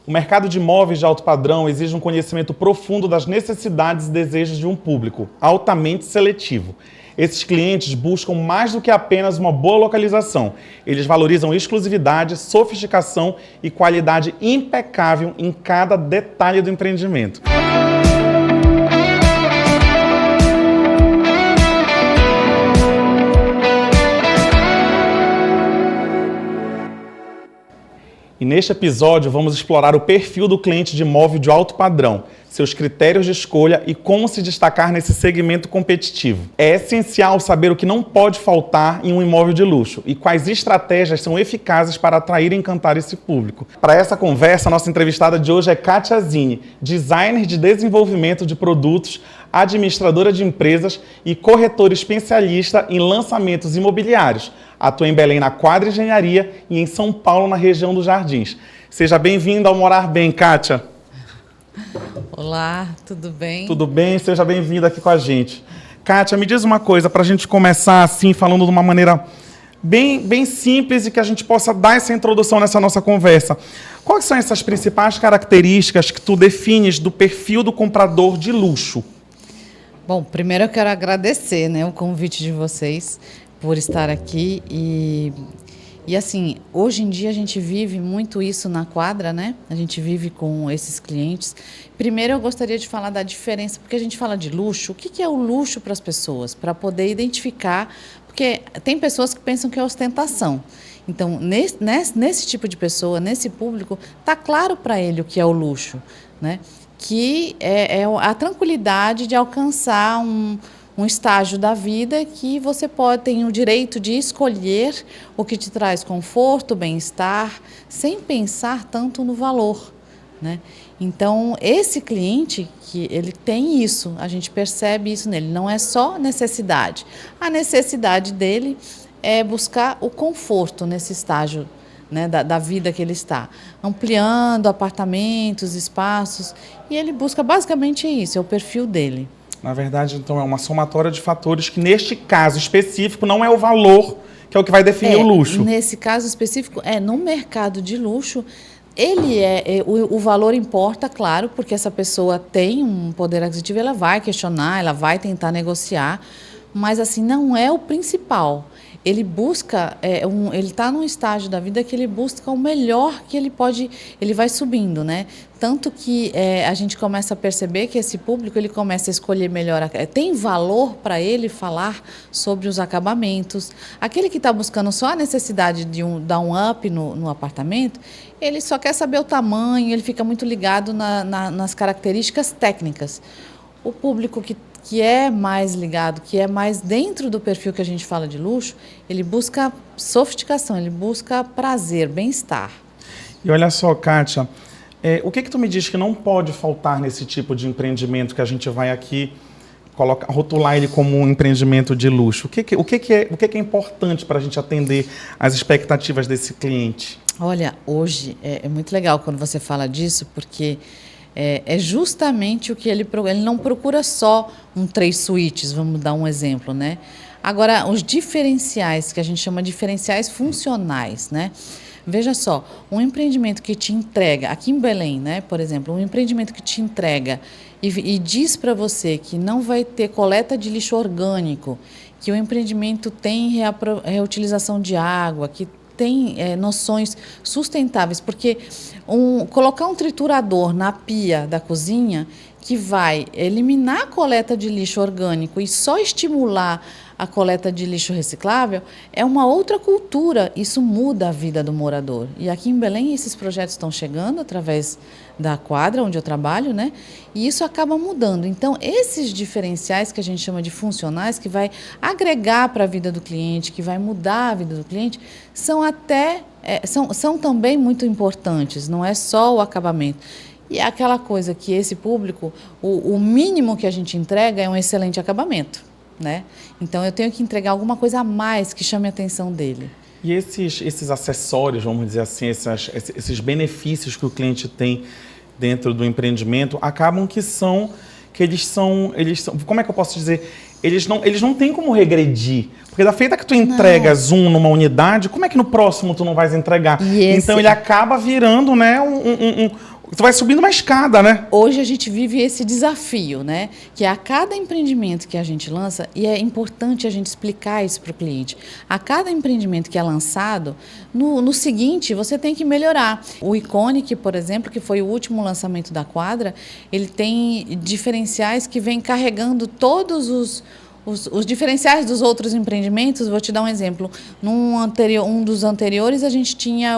O mercado de imóveis de alto padrão exige um conhecimento profundo das necessidades e desejos de um público, altamente seletivo. Esses clientes buscam mais do que apenas uma boa localização. Eles valorizam exclusividade, sofisticação e qualidade impecável em cada detalhe do empreendimento. E neste episódio vamos explorar o perfil do cliente de imóvel de alto padrão, seus critérios de escolha e como se destacar nesse segmento competitivo. É essencial saber o que não pode faltar em um imóvel de luxo e quais estratégias são eficazes para atrair e encantar esse público. Para essa conversa, nossa entrevistada de hoje é Kátia Zini, designer de desenvolvimento de produtos, administradora de empresas e corretora especialista em lançamentos imobiliários. Atua em Belém na Quadra Engenharia e em São Paulo na região dos Jardins. Seja bem-vinda ao Morar Bem, Kátia. Olá, tudo bem? Tudo bem, seja bem-vinda aqui com a gente. Kátia, me diz uma coisa, para a gente começar assim, falando de uma maneira bem simples e que a gente possa dar essa introdução nessa nossa conversa. Quais são essas principais características que tu defines do perfil do comprador de luxo? Bom, primeiro eu quero agradecer, o convite de vocês por estar aqui e assim, hoje em dia a gente vive muito isso na quadra, A gente vive com esses clientes. Primeiro eu gostaria de falar da diferença, porque a gente fala de luxo. O que é o luxo para as pessoas? Para poder identificar, porque tem pessoas que pensam que é ostentação. Então, nesse tipo de pessoa, nesse público, está claro para ele o que é o luxo, Que é a tranquilidade de alcançar um estágio da vida que você tem o direito de escolher o que te traz conforto, bem-estar, sem pensar tanto no valor, Então, esse cliente, que ele tem isso, a gente percebe isso nele, não é só necessidade. A necessidade dele é buscar o conforto nesse estágio da vida que ele está, ampliando apartamentos, espaços, e ele busca basicamente isso, é o perfil dele. Na verdade, então, é uma somatória de fatores que, neste caso específico, não é o valor que é o que vai definir o luxo. Nesse caso específico, no mercado de luxo, o valor importa, claro, porque essa pessoa tem um poder aquisitivo, ela vai questionar, ela vai tentar negociar, mas assim, não é o principal. Ele busca, ele está num estágio da vida que ele busca o melhor que ele pode, ele vai subindo, Tanto que a gente começa a perceber que esse público, ele começa a escolher melhor, tem valor para ele falar sobre os acabamentos. Aquele que está buscando só a necessidade de dar um up no apartamento, ele só quer saber o tamanho, ele fica muito ligado nas características técnicas. O público que é mais ligado, que é mais dentro do perfil que a gente fala de luxo, ele busca sofisticação, ele busca prazer, bem-estar. E olha só, Kátia, o que tu me diz que não pode faltar nesse tipo de empreendimento que a gente vai aqui rotular ele como um empreendimento de luxo? O que é importante para a gente atender às expectativas desse cliente? Olha, hoje é muito legal quando você fala disso, porque é justamente o que ele não procura só um 3 suítes, vamos dar um exemplo, Agora, os diferenciais, que a gente chama de diferenciais funcionais, Veja só, um empreendimento que te entrega, aqui em Belém, por exemplo, um empreendimento que te entrega e diz para você que não vai ter coleta de lixo orgânico, que o empreendimento tem reutilização de água, que tem noções sustentáveis, porque colocar um triturador na pia da cozinha que vai eliminar a coleta de lixo orgânico e só estimular a coleta de lixo reciclável é uma outra cultura. Isso muda a vida do morador. E aqui em Belém esses projetos estão chegando através da quadra onde eu trabalho, E isso acaba mudando. Então, esses diferenciais que a gente chama de funcionais, que vai agregar para a vida do cliente, que vai mudar a vida do cliente, são também muito importantes, não é só o acabamento. E é aquela coisa que esse público, o mínimo que a gente entrega é um excelente acabamento, Então, eu tenho que entregar alguma coisa a mais que chame a atenção dele. E esses acessórios, vamos dizer assim, esses benefícios que o cliente tem dentro do empreendimento, acabam que eles são, como é que eu posso dizer? Eles não têm como regredir. Porque da feita que tu entregas numa unidade, como é que no próximo tu não vais entregar? Então ele acaba virando Você vai subindo uma escada, né? Hoje a gente vive esse desafio, né? Que a cada empreendimento que a gente lança, e é importante a gente explicar isso para o cliente, a cada empreendimento que é lançado, no seguinte você tem que melhorar. O Iconic, por exemplo, que foi o último lançamento da quadra, ele tem diferenciais que vem carregando todos os diferenciais dos outros empreendimentos. Vou te dar um exemplo. Um dos anteriores, a gente tinha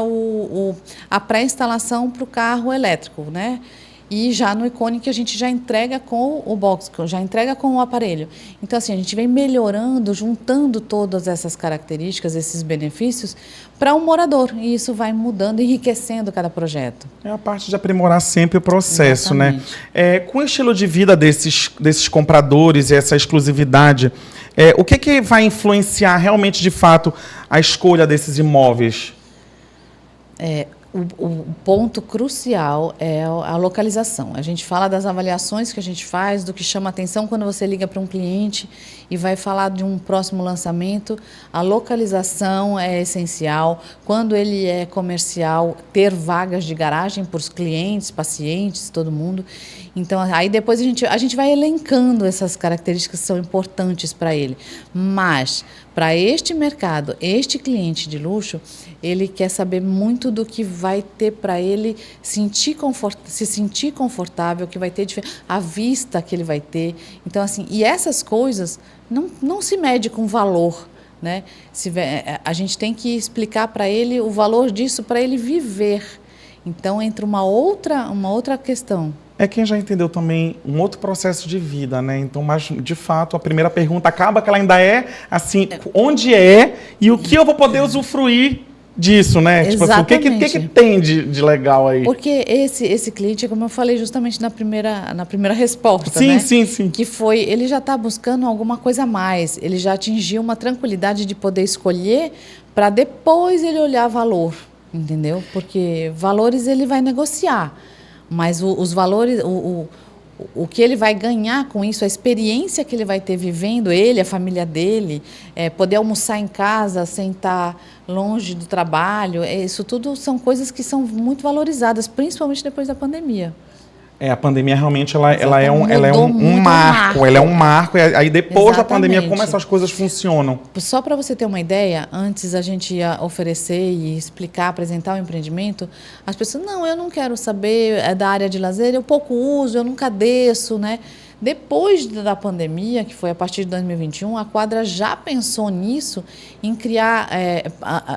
a pré-instalação para o carro elétrico, né? E já no Iconic a gente já entrega com o box, já entrega com o aparelho. Então, assim, a gente vem melhorando, juntando todas essas características, esses benefícios, para o morador. E isso vai mudando, enriquecendo cada projeto. É a parte de aprimorar sempre o processo, Exatamente. né? Com o estilo de vida desses compradores e essa exclusividade, o que vai influenciar realmente, de fato, a escolha desses imóveis? O ponto crucial é a localização. A gente fala das avaliações que a gente faz, do que chama atenção quando você liga para um cliente e vai falar de um próximo lançamento. A localização é essencial. Quando ele é comercial, ter vagas de garagem para os clientes, pacientes, todo mundo. Então, aí depois a gente vai elencando essas características que são importantes para ele. Mas, para este mercado, este cliente de luxo, ele quer saber muito do que vai ter para ele se sentir confortável, que vai ter a vista que ele vai ter. Então, assim, e essas coisas não se mede com valor, né? A gente tem que explicar para ele o valor disso para ele viver. Então, entra uma outra questão. É quem já entendeu também um outro processo de vida, né? Então, mas, de fato, a primeira pergunta acaba que ela ainda é, assim, onde é e o que eu vou poder usufruir disso, né? Exatamente. Tipo assim, o que tem de legal aí? Porque esse cliente, como eu falei justamente na primeira resposta, Sim, né? sim. Que foi, ele já está buscando alguma coisa a mais, ele já atingiu uma tranquilidade de poder escolher para depois ele olhar valor, entendeu? Porque valores ele vai negociar. Mas os valores, o que ele vai ganhar com isso, a experiência que ele vai ter vivendo, ele, a família dele, poder almoçar em casa sem estar longe do trabalho, isso tudo são coisas que são muito valorizadas, principalmente depois da pandemia. A pandemia realmente ela é um marco, ela é um marco, e aí depois da pandemia, como essas coisas funcionam? Só para você ter uma ideia, antes a gente ia oferecer e explicar, apresentar o empreendimento, as pessoas, não, eu não quero saber da área de lazer, eu pouco uso, eu nunca desço, né? Depois da pandemia, que foi a partir de 2021, a quadra já pensou nisso, em criar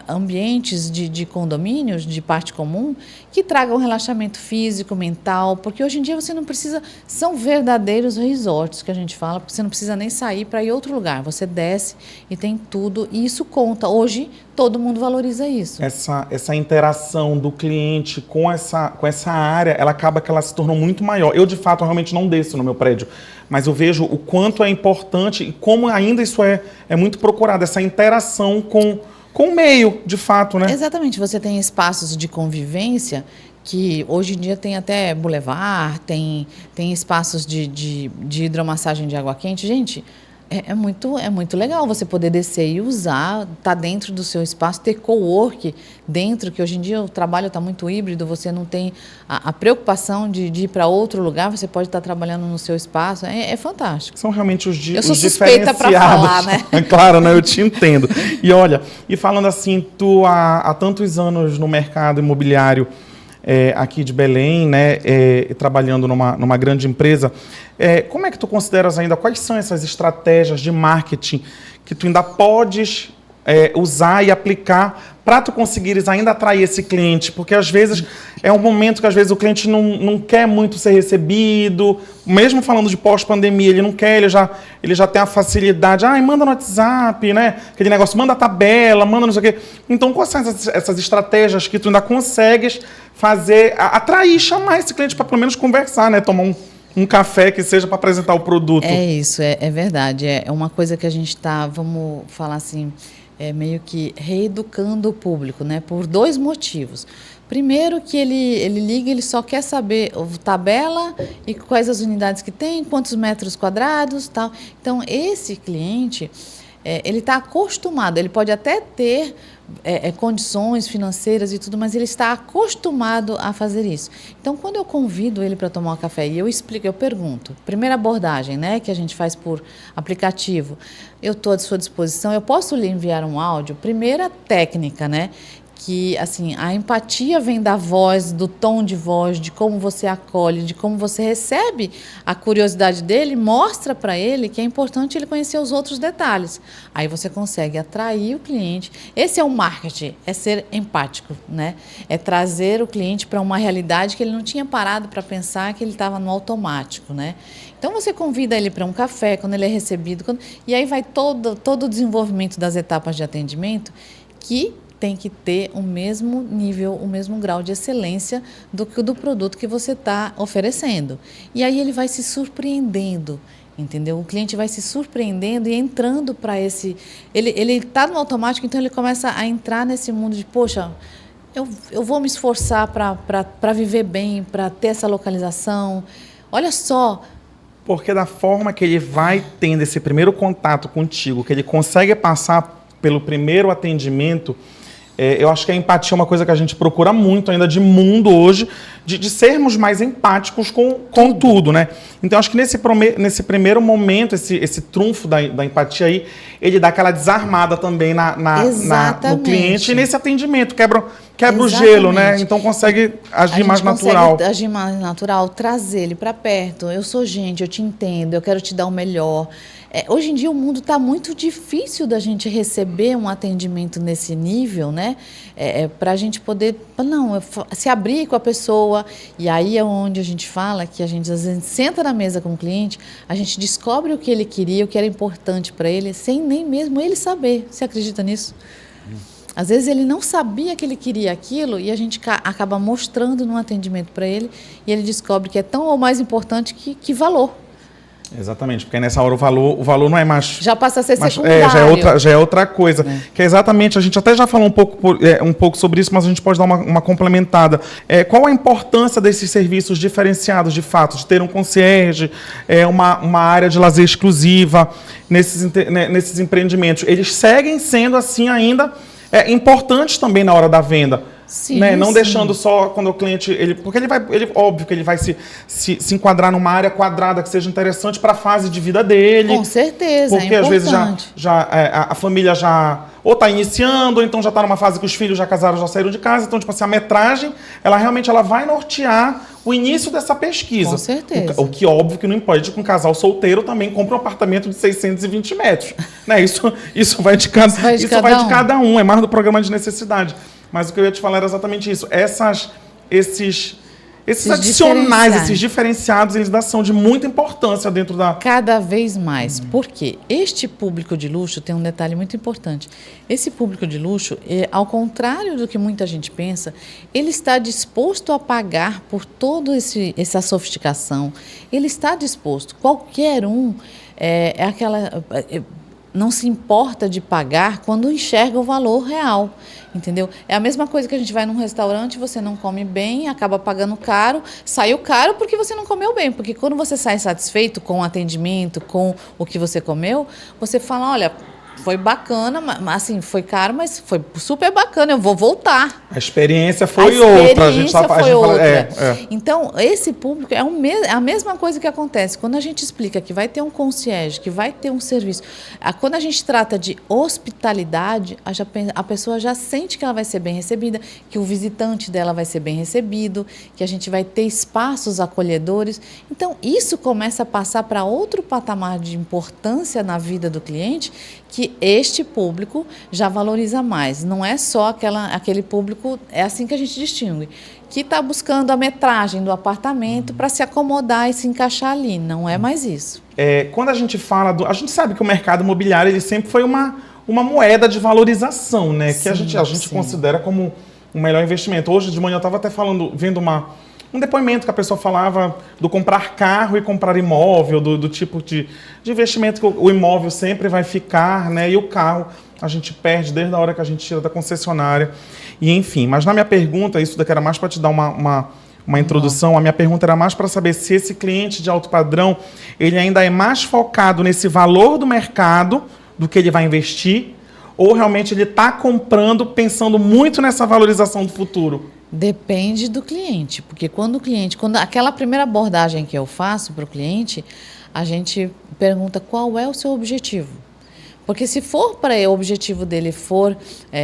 ambientes de condomínios, de parte comum, que tragam relaxamento físico, mental, porque hoje em dia você não precisa, são verdadeiros resorts que a gente fala, porque você não precisa nem sair para ir outro lugar, você desce e tem tudo, e isso conta. Hoje, todo mundo valoriza isso. Essa interação do cliente com essa área, ela acaba que ela se tornou muito maior. Eu, de fato, realmente não desço no meu prédio, mas eu vejo o quanto é importante e como ainda isso é muito procurado, essa interação com o meio, de fato, né? Exatamente. Você tem espaços de convivência que hoje em dia tem até boulevard, tem espaços de hidromassagem de água quente. Gente, é muito legal você poder descer e usar, estar dentro do seu espaço, ter co-work dentro, que hoje em dia o trabalho está muito híbrido, você não tem a preocupação de ir para outro lugar, você pode estar trabalhando no seu espaço, é fantástico. São realmente os Eu sou suspeita para falar, né? Claro, né? Eu te entendo. E olha, e falando assim, tu há tantos anos no mercado imobiliário, aqui de Belém, né, trabalhando numa grande empresa, como é que tu consideras ainda, quais são essas estratégias de marketing que tu ainda podes usar e aplicar para tu conseguires ainda atrair esse cliente? Porque às vezes é um momento que às vezes o cliente não quer muito ser recebido, mesmo falando de pós-pandemia, ele não quer, ele já tem a facilidade, manda no WhatsApp, né? Aquele negócio, manda a tabela, manda não sei o quê. Então, quais são essas estratégias que tu ainda consegues fazer, atrair, chamar esse cliente para pelo menos conversar, né? Tomar um café que seja para apresentar o produto. É isso, é verdade. É uma coisa que a gente está, vamos falar assim, meio que reeducando o público, né? Por dois motivos. Primeiro que ele liga, ele só quer saber a tabela e quais as unidades que tem, quantos metros quadrados, tal. Então, esse cliente, ele está acostumado, ele pode até ter condições financeiras e tudo, mas ele está acostumado a fazer isso. Então, quando eu convido ele para tomar um café e eu explico, eu pergunto, primeira abordagem, né, que a gente faz por aplicativo, eu estou à sua disposição, eu posso lhe enviar um áudio? Primeira técnica, né? Que, assim, a empatia vem da voz, do tom de voz, de como você acolhe, de como você recebe a curiosidade dele, mostra para ele que é importante ele conhecer os outros detalhes. Aí você consegue atrair o cliente. Esse é o marketing, é ser empático, né? É trazer o cliente para uma realidade que ele não tinha parado para pensar, que ele estava no automático, né? Então, você convida ele para um café, quando ele é recebido, e aí vai todo o desenvolvimento das etapas de atendimento, que tem que ter o mesmo nível, o mesmo grau de excelência do produto que você está oferecendo. E aí ele vai se surpreendendo, entendeu? O cliente vai se surpreendendo e entrando para esse... Ele está no automático, então ele começa a entrar nesse mundo de, poxa, eu vou me esforçar para viver bem, para ter essa localização. Olha só... Porque da forma que ele vai tendo esse primeiro contato contigo, que ele consegue passar pelo primeiro atendimento... eu acho que a empatia é uma coisa que a gente procura muito ainda de mundo hoje, de sermos mais empáticos com tudo, né? Então, acho que nesse primeiro momento, esse trunfo da empatia aí, ele dá aquela desarmada também no cliente e nesse atendimento, quebra o gelo, né? Então, consegue agir mais natural. Agir mais natural, trazer ele para perto. Eu sou gente, eu te entendo, eu quero te dar o melhor. Hoje em dia o mundo está muito difícil da gente receber um atendimento nesse nível, né? Para a gente poder se abrir com a pessoa. E aí é onde a gente fala que a gente às vezes senta na mesa com o cliente, a gente descobre o que ele queria, o que era importante para ele, sem nem mesmo ele saber. Você acredita nisso? Às vezes ele não sabia que ele queria aquilo e a gente acaba mostrando no atendimento para ele e ele descobre que é tão ou mais importante que valor. Exatamente, porque nessa hora o valor não é mais... Já passa a ser secundário. Já é outra coisa. Que é exatamente, a gente até já falou um pouco sobre isso, mas a gente pode dar uma complementada. Qual a importância desses serviços diferenciados, de fato, de ter um concierge, uma área de lazer exclusiva nesses empreendimentos? Eles seguem sendo, assim, ainda importantes também na hora da venda. Sim, né? Não sim. deixando só quando o cliente... Porque óbvio que ele vai se enquadrar numa área quadrada que seja interessante para a fase de vida dele. Com certeza, porque às vezes a família já ou está iniciando, ou então já está numa fase que os filhos já casaram, já saíram de casa. Então, tipo assim, a metragem, ela realmente vai nortear o início dessa pesquisa. Com certeza. O que, óbvio, que não impede que um casal solteiro também compre um apartamento de 620 metros. Né? Isso vai de cada um. É mais do programa de necessidade. Mas o que eu ia te falar era exatamente isso. Esses adicionais, esses diferenciados, eles são de muita importância dentro da... Cada vez mais. Porque este público de luxo tem um detalhe muito importante. Esse público de luxo, ao contrário do que muita gente pensa, ele está disposto a pagar por toda essa sofisticação. Ele está disposto. Qualquer um não se importa de pagar quando enxerga o valor real, entendeu? É a mesma coisa que a gente vai num restaurante, você não come bem, acaba pagando caro, saiu caro porque você não comeu bem, porque quando você sai satisfeito com o atendimento, com o que você comeu, você fala, olha, foi bacana, assim, foi caro, mas foi super bacana, eu vou voltar. A experiência foi outra. A gente foi outra. Então, esse público é a mesma coisa que acontece. Quando a gente explica que vai ter um concierge, que vai ter um serviço, quando a gente trata de hospitalidade, a pessoa já sente que ela vai ser bem recebida, que o visitante dela vai ser bem recebido, que a gente vai ter espaços acolhedores. Então, isso começa a passar para outro patamar de importância na vida do cliente, que este público já valoriza mais. Não é só aquele público, é assim que a gente distingue, que está buscando a metragem do apartamento para se acomodar e se encaixar ali. Não é mais isso. Quando a gente fala a gente sabe que o mercado imobiliário ele sempre foi uma moeda de valorização, né? Sim, que a gente considera como um melhor investimento. Hoje de manhã eu estava até vendo um depoimento que a pessoa falava do comprar carro e comprar imóvel, do tipo de investimento que o imóvel sempre vai ficar, né? E o carro a gente perde desde a hora que a gente tira da concessionária. E enfim, mas na minha pergunta, isso daqui era mais para te dar uma introdução, a minha pergunta era mais para saber se esse cliente de alto padrão, ele ainda é mais focado nesse valor do mercado do que ele vai investir? Ou realmente ele está comprando pensando muito nessa valorização do futuro? Depende do cliente, porque quando aquela primeira abordagem que eu faço para o cliente, a gente pergunta qual é o seu objetivo. Porque se for para o objetivo dele for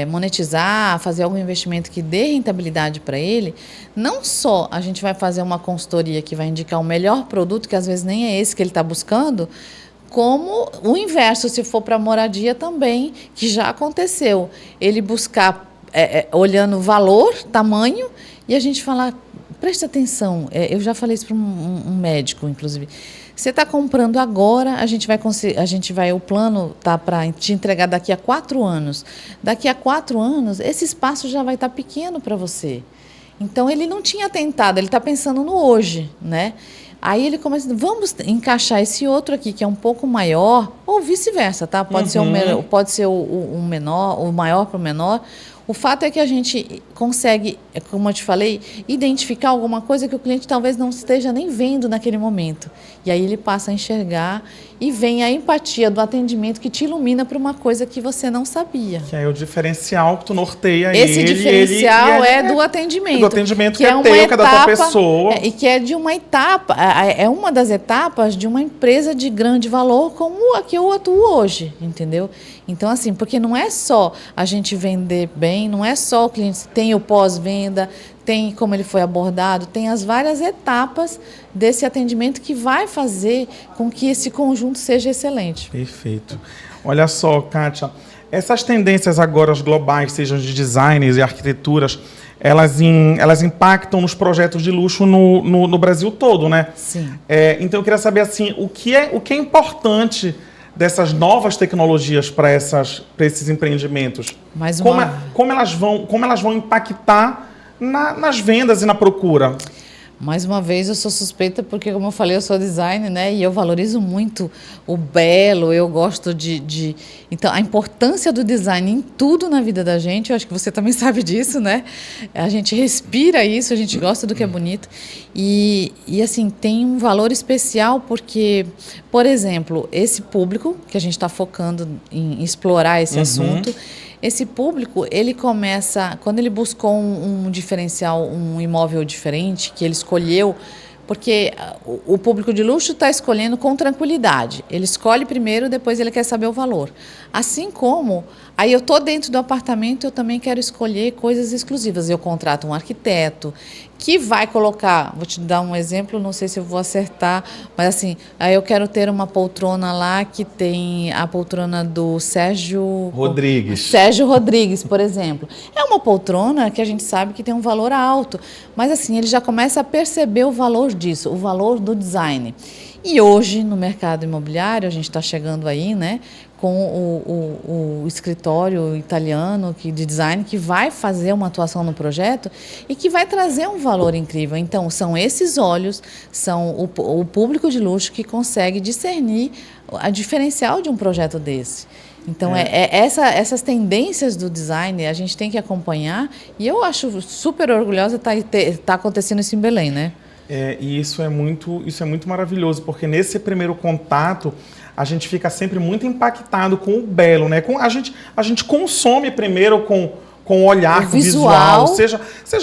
monetizar, fazer algum investimento que dê rentabilidade para ele, não só a gente vai fazer uma consultoria que vai indicar o melhor produto, que às vezes nem é esse que ele está buscando, como o inverso, se for para moradia também, que já aconteceu. Ele buscar, olhando valor, tamanho, e a gente falar, preste atenção, eu já falei isso para um médico, inclusive. Você está comprando agora, o plano está para te entregar daqui a 4 anos. Daqui a 4 anos, esse espaço já vai estar pequeno para você. Então, ele não tinha tentado, ele está pensando no hoje, né? Aí ele começa, vamos encaixar esse outro aqui, que é um pouco maior, ou vice-versa, tá? Pode ser o menor, o maior para o menor. O fato é que a gente consegue, como eu te falei, identificar alguma coisa que o cliente talvez não esteja nem vendo naquele momento. E aí ele passa a enxergar e vem a empatia do atendimento que te ilumina para uma coisa que você não sabia. Que é o diferencial que tu norteia Esse diferencial é do atendimento. Do atendimento que é teu, que é da tua pessoa. E que é de uma etapa, é uma das etapas de uma empresa de grande valor como a que eu atuo hoje, entendeu? Então, assim, porque não é só a gente vender bem, não é só o cliente, tem o pós-venda, tem como ele foi abordado, tem as várias etapas desse atendimento que vai fazer com que esse conjunto seja excelente. Perfeito. Olha só, Kátia, essas tendências agora globais, sejam de designers e arquiteturas, elas impactam nos projetos de luxo no Brasil todo, né? Sim. Então, eu queria saber, assim, o que é importante dessas novas tecnologias para esses empreendimentos? Como elas vão impactar nas vendas e na procura? Mais uma vez, eu sou suspeita porque, como eu falei, eu sou designer, né? E eu valorizo muito o belo, eu gosto de... Então, a importância do design em tudo na vida da gente, eu acho que você também sabe disso, né? A gente respira isso, a gente gosta do que é bonito. E assim, tem um valor especial porque, por exemplo, esse público, que a gente está focando em explorar esse assunto, esse público, ele começa, quando ele buscou um diferencial, um imóvel diferente, que ele escolheu, porque o público de luxo está escolhendo com tranquilidade. Ele escolhe primeiro, depois ele quer saber o valor. Assim como, aí eu estou dentro do apartamento, eu também quero escolher coisas exclusivas. Eu contrato um arquiteto que vai colocar, vou te dar um exemplo, não sei se eu vou acertar, mas assim, aí eu quero ter uma poltrona lá que tem a poltrona do Sérgio Rodrigues, por exemplo. É uma poltrona que a gente sabe que tem um valor alto, mas assim, ele já começa a perceber o valor disso, o valor do design. E hoje, no mercado imobiliário, a gente está chegando aí, né, com o escritório italiano de design que vai fazer uma atuação no projeto e que vai trazer um valor incrível. Então, são esses olhos, são o público de luxo que consegue discernir a diferencial de um projeto desse. Então, essas tendências do design a gente tem que acompanhar e eu acho super orgulhosa tá acontecendo isso em Belém, né? E isso é muito maravilhoso, porque nesse primeiro contato a gente fica sempre muito impactado com o belo, né? A gente consome primeiro com o olhar, com o visual, seja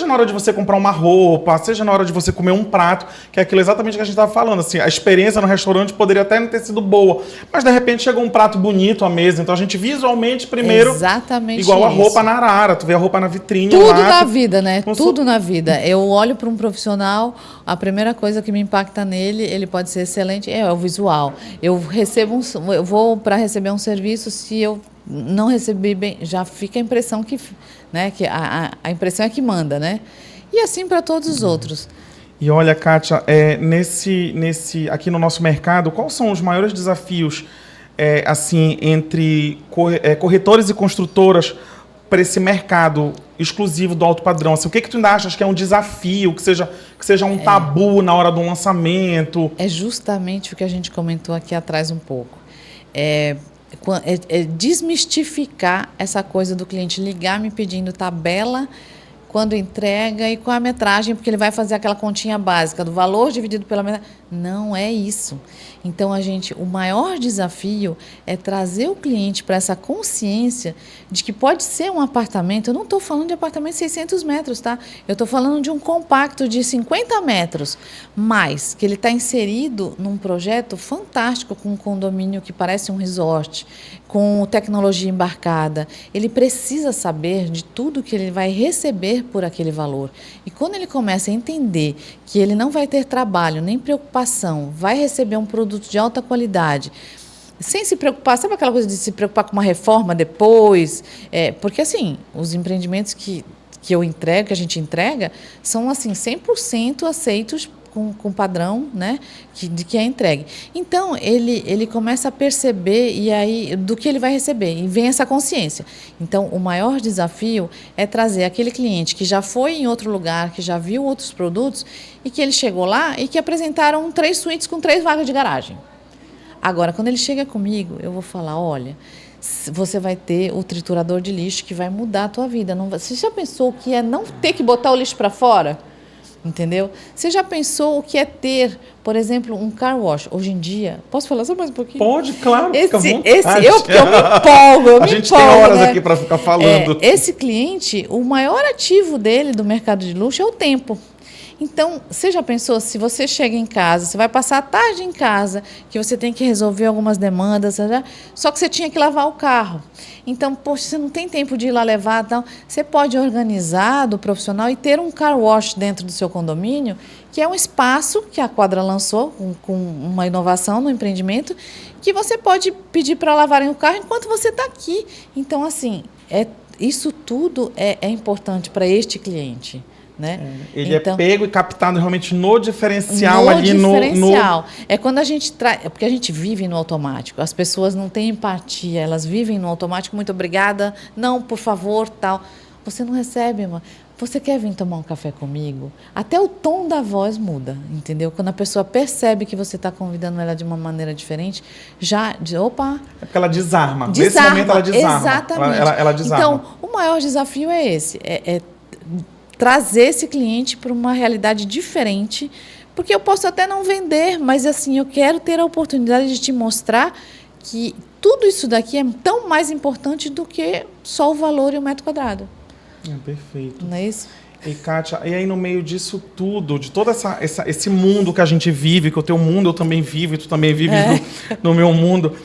na hora de você comprar uma roupa, seja na hora de você comer um prato, que é aquilo exatamente que a gente estava falando, assim, a experiência no restaurante poderia até não ter sido boa, mas de repente chegou um prato bonito à mesa, então a gente visualmente primeiro, exatamente igual a roupa na arara, tu vê a roupa na vitrine. Tudo na vida, né? Tudo na vida. Eu olho para um profissional, a primeira coisa que me impacta nele, ele pode ser excelente, é o visual. Eu vou para receber um serviço, se eu não recebi bem, já fica a impressão que a impressão é que manda, né? E assim para todos os outros. E olha, Kátia, aqui no nosso mercado, quais são os maiores desafios assim, entre corretores e construtoras para esse mercado exclusivo do alto padrão? Assim, o que tu ainda achas que é um desafio, que seja um tabu na hora do lançamento? É justamente o que a gente comentou aqui atrás um pouco. Desmistificar essa coisa do cliente ligar me pedindo tabela quando entrega e qual a metragem, porque ele vai fazer aquela continha básica do valor dividido pela metragem. Não é isso. Então, o maior desafio é trazer o cliente para essa consciência de que pode ser um apartamento. Eu não estou falando de apartamento de 600 metros, tá? Eu estou falando de um compacto de 50 metros, mas que ele está inserido num projeto fantástico, com um condomínio que parece um resort, com tecnologia embarcada. Ele precisa saber de tudo que ele vai receber por aquele valor. E quando ele começa a entender que ele não vai ter trabalho nem preocupação, vai receber um produto de alta qualidade, sem se preocupar, sabe aquela coisa de se preocupar com uma reforma depois? Porque assim, os empreendimentos que eu entrego, que a gente entrega, são assim 100% aceitos com padrão, né, de que é entregue. Então, ele começa a perceber e aí do que ele vai receber, e vem essa consciência. Então, o maior desafio é trazer aquele cliente que já foi em outro lugar, que já viu outros produtos, e que ele chegou lá e que apresentaram 3 suítes com 3 vagas de garagem. Agora, quando ele chega comigo, eu vou falar, olha, você vai ter o triturador de lixo que vai mudar a tua vida. Você já pensou o que é não ter que botar o lixo para fora? Entendeu? Você já pensou o que é ter, por exemplo, um car wash? Hoje em dia, posso falar só mais um pouquinho? Pode, claro, fica à vontade. Porque eu me empolgo, A gente tem horas aqui para ficar falando. Esse cliente, o maior ativo dele do mercado de luxo é o tempo. Então, você já pensou, se você chega em casa, você vai passar a tarde em casa, que você tem que resolver algumas demandas, só que você tinha que lavar o carro. Então, poxa, você não tem tempo de ir lá levar, então, você pode organizar do profissional e ter um car wash dentro do seu condomínio, que é um espaço que a Quadra lançou com uma inovação no empreendimento, que você pode pedir para lavarem o carro enquanto você está aqui. Então, assim, isso tudo é importante para este cliente. Né? Ele então, é pego e captado realmente no diferencial ali diferencial. É quando a gente traz. Porque a gente vive no automático. As pessoas não têm empatia, elas vivem no automático. Muito obrigada, não, por favor, tal. Você não recebe, mano. Você quer vir tomar um café comigo? Até o tom da voz muda, entendeu? Quando a pessoa percebe que você está convidando ela de uma maneira diferente, já diz, opa. É porque ela desarma. Nesse momento ela desarma. Exatamente. Ela desarma. Então, o maior desafio é esse. Trazer esse cliente para uma realidade diferente, porque eu posso até não vender, mas assim, eu quero ter a oportunidade de te mostrar que tudo isso daqui é tão mais importante do que só o valor e o metro quadrado. Perfeito. Não é isso? E, Kátia, e aí no meio disso tudo, de todo esse mundo que a gente vive, que o teu mundo eu também vivo e tu também vives no meu mundo,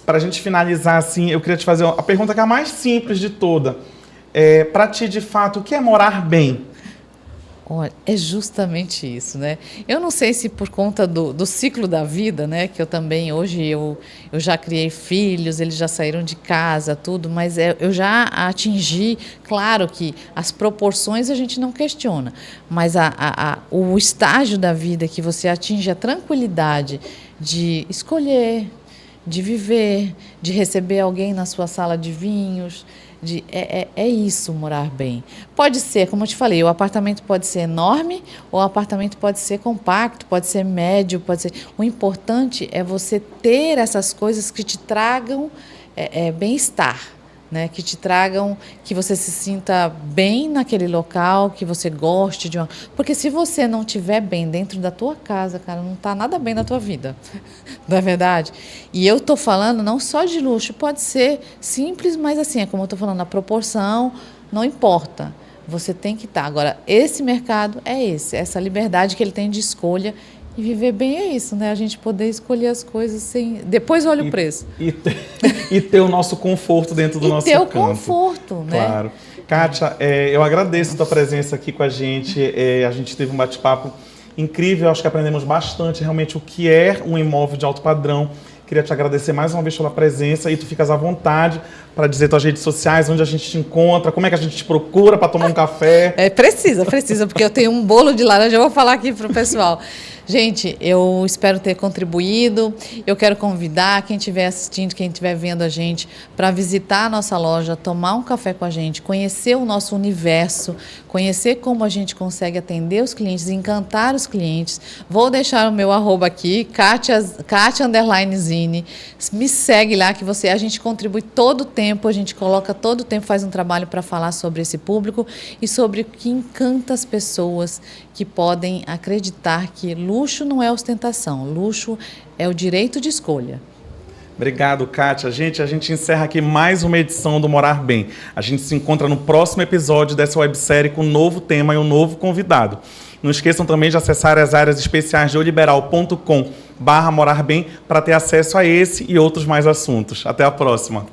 para a gente finalizar assim, eu queria te fazer a pergunta que é a mais simples de toda. Para ti, de fato, o que é morar bem? Olha, é justamente isso, né? Eu não sei se por conta do ciclo da vida, né? Que eu também, hoje, eu já criei filhos, eles já saíram de casa, tudo, mas eu já atingi, claro que as proporções a gente não questiona, mas o estágio da vida que você atinge a tranquilidade de escolher, de viver, de receber alguém na sua sala de vinhos, é isso, morar bem. Pode ser, como eu te falei, o apartamento pode ser enorme, ou o apartamento pode ser compacto, pode ser médio, pode ser... O importante é você ter essas coisas que te tragam bem-estar, né? Que te tragam, que você se sinta bem naquele local, que você goste de uma... Porque se você não estiver bem dentro da tua casa, cara, não está nada bem na tua vida, não é verdade? E eu estou falando não só de luxo, pode ser simples, mas assim, é como eu estou falando, a proporção, não importa, você tem que estar. Agora, esse mercado essa liberdade que ele tem de escolha. E viver bem é isso, né? A gente poder escolher as coisas sem... Depois olha o preço. E ter o nosso conforto dentro do nosso canto. E ter o conforto, né? Claro. Kátia, eu agradeço a tua presença aqui com a gente. A gente teve um bate-papo incrível. Acho que aprendemos bastante realmente o que é um imóvel de alto padrão. Queria te agradecer mais uma vez pela presença e tu ficas à vontade para dizer tuas redes sociais, onde a gente te encontra, como é que a gente te procura para tomar um café. Precisa, porque eu tenho um bolo de laranja, eu vou falar aqui para o pessoal. Gente, eu espero ter contribuído. Eu quero convidar quem estiver assistindo, quem estiver vendo a gente, para visitar a nossa loja, tomar um café com a gente, conhecer o nosso universo, conhecer como a gente consegue atender os clientes, encantar os clientes. Vou deixar o meu @ aqui, Katia_Zine. Me segue lá que a gente contribui todo o tempo, a gente coloca todo o tempo, faz um trabalho para falar sobre esse público e sobre o que encanta as pessoas que podem acreditar que luxo não é ostentação, luxo é o direito de escolha. Obrigado, Kátia. Gente, a gente encerra aqui mais uma edição do Morar Bem. A gente se encontra no próximo episódio dessa websérie com um novo tema e um novo convidado. Não esqueçam também de acessar as áreas especiais de oliberal.com/morarbem para ter acesso a esse e outros mais assuntos. Até a próxima.